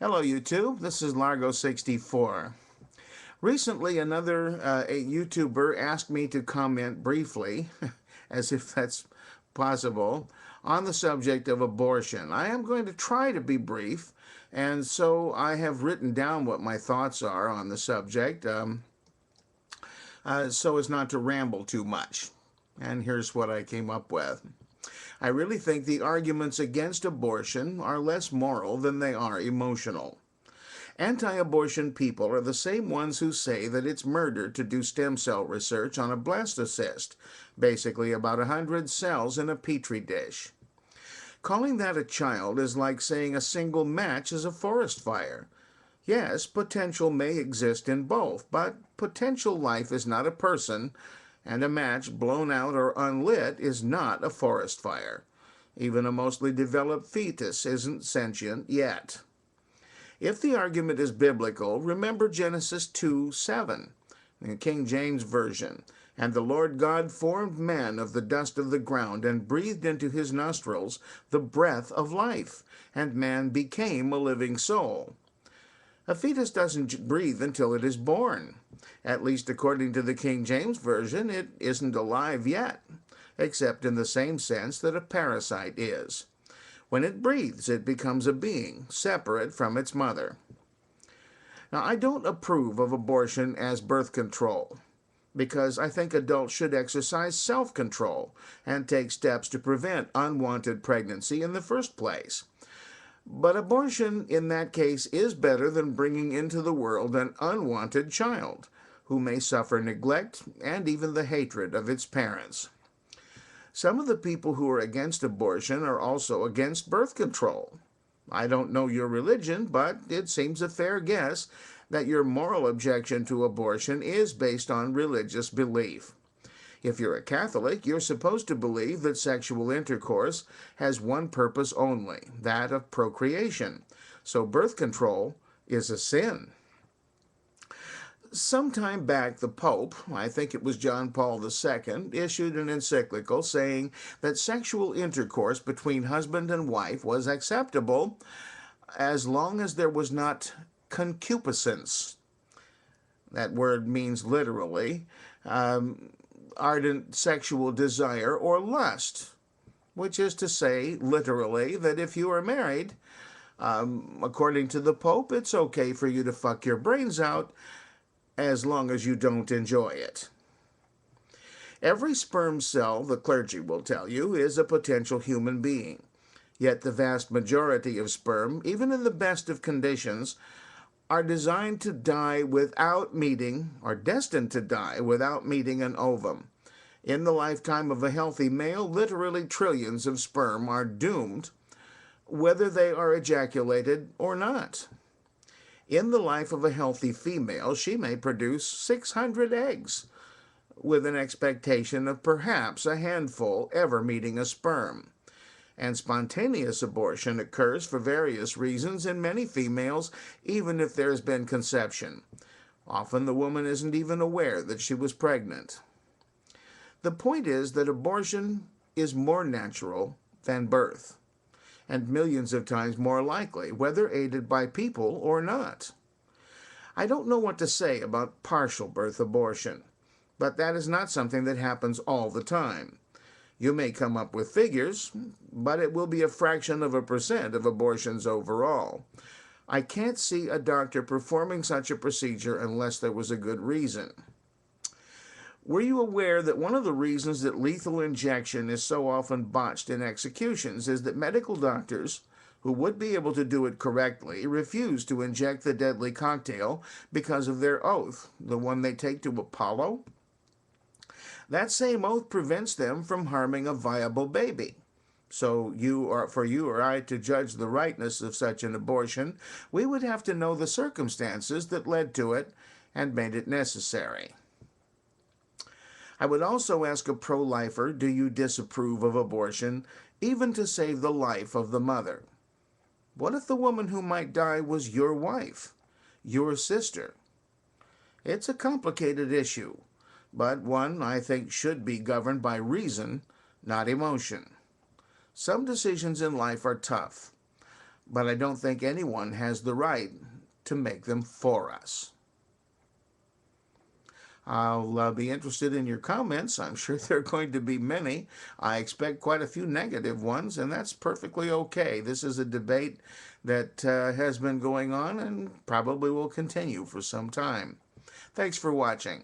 Hello, YouTube. This is Largo64. Recently, another a YouTuber asked me to comment briefly, as if that's possible, on the subject of abortion. I am going to try to be brief, and so I have written down what my thoughts are on the subject, so as not to ramble too much. And here's what I came up with. I really think the arguments against abortion are less moral than they are emotional. Anti-abortion people are the same ones who say that it's murder to do stem cell research on a blastocyst, basically about 100 cells in a petri dish. Calling that a child is like saying a single match is a forest fire. Yes, potential may exist in both, but potential life is not a person, and a match blown out or unlit is not a forest fire. Even a mostly developed fetus isn't sentient yet. If the argument is biblical, remember Genesis 2:7, the King James Version. And the Lord God formed man of the dust of the ground and breathed into his nostrils the breath of life, and man became a living soul. A fetus doesn't breathe until it is born. At least according to the King James Version, it isn't alive yet, except in the same sense that a parasite is. When it breathes, it becomes a being, separate from its mother. Now, I don't approve of abortion as birth control, because I think adults should exercise self-control and take steps to prevent unwanted pregnancy in the first place. But abortion in that case is better than bringing into the world an unwanted child, who may suffer neglect and even the hatred of its parents. Some of the people who are against abortion are also against birth control. I don't know your religion, but it seems a fair guess that your moral objection to abortion is based on religious belief. If you're a Catholic, you're supposed to believe that sexual intercourse has one purpose only, that of procreation. So birth control is a sin. Sometime back, the Pope, I think it was John Paul II, issued an encyclical saying that sexual intercourse between husband and wife was acceptable as long as there was not concupiscence. That word means literally ardent sexual desire or lust, which is to say, literally, that if you are married, according to the Pope, it's okay for you to fuck your brains out as long as you don't enjoy it. Every sperm cell, the clergy will tell you, is a potential human being. Yet the vast majority of sperm, even in the best of conditions, are designed to die without meeting, or destined to die without meeting an ovum. In the lifetime of a healthy male, literally trillions of sperm are doomed, whether they are ejaculated or not. In the life of a healthy female, she may produce 600 eggs, with an expectation of perhaps a handful ever meeting a sperm. And spontaneous abortion occurs for various reasons in many females, even if there's been conception. Often the woman isn't even aware that she was pregnant. The point is that abortion is more natural than birth, and millions of times more likely, whether aided by people or not. I don't know what to say about partial birth abortion, but that is not something that happens all the time. You may come up with figures, but it will be a fraction of a percent of abortions overall. I can't see a doctor performing such a procedure unless there was a good reason. Were you aware that one of the reasons that lethal injection is so often botched in executions is that medical doctors, who would be able to do it correctly, refuse to inject the deadly cocktail because of their oath, the one they take to Apollo? That same oath prevents them from harming a viable baby. So for you or I to judge the rightness of such an abortion, we would have to know the circumstances that led to it and made it necessary. I would also ask a pro-lifer, do you disapprove of abortion, even to save the life of the mother? What if the woman who might die was your wife, your sister? It's a complicated issue, but one I think should be governed by reason, not emotion. Some decisions in life are tough. but I don't think anyone has the right to make them for us. I'll be interested in your comments. I'm sure there are going to be many. I expect quite a few negative ones, and that's perfectly okay. This is a debate that has been going on and probably will continue for some time. Thanks for watching.